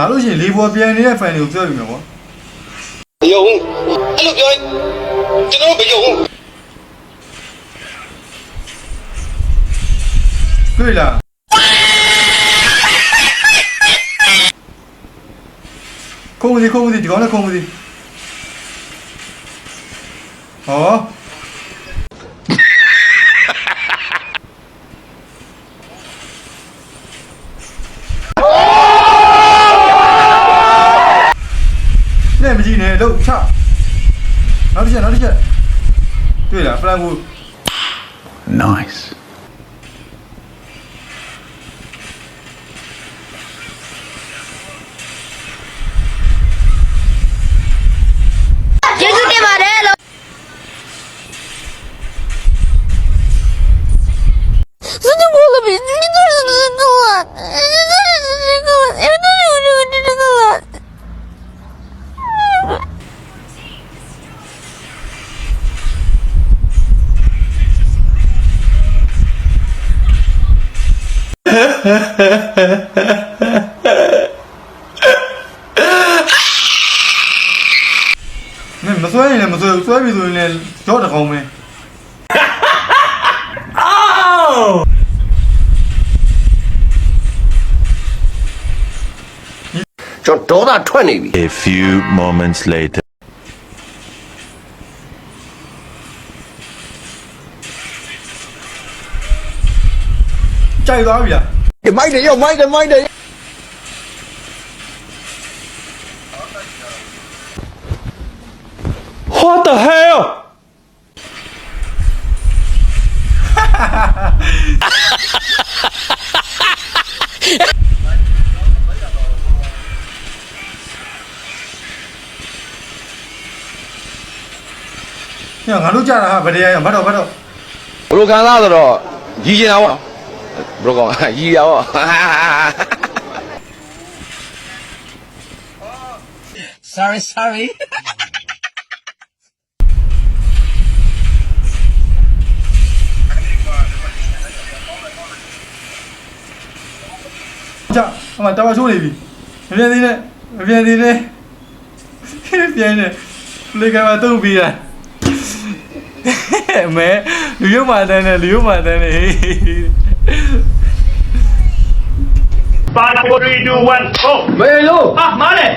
ဒါလို့ရှိရင်လေပေါ်ပြန်နေတဲ့ fan တွေကိုပြောပြမယ်ပေါ့မယုံအဲ့လိုပြောရင်ကျွန်တော်မယုံတွေ့လားခုံးမစီဒီကောင်လည်းခုံးမစီဟောနဲ့မကြည့်နဲ့လို့ချနောက်တစ်ချက်တွေ့လား plan ကို Nice. Yesu te marelo. Sudah mulai bising terus keluar.မစွဲရင်လည်းမစွဲဘူးစွဲပြီဆိုရင်လည်းကြောက်တကောင်ပဲကျွန်တော်ဒေါသထွက်နေပြီ A few moments later. ကြိုက်သွားပြီလားမိုက်တယ်ရောက်မိုက်တယ် What the hell? ညငါတို့ကြတာဟာဗရေရမတ်တော့ဘလိုခံစားဆိုတော့ရီကျင်တာပေါ့ဘလိုကောင်ရီရပေါ့ sorry ကြအမတမချိုးနေပြီမပြန်သေးနဲ့ပြန်နေလေကမှာတုံးပြီးတာမဲလူရုံမာတန်းနဲ့ဟေး 5 4 3 2 1 go မေလို့ မားတယ်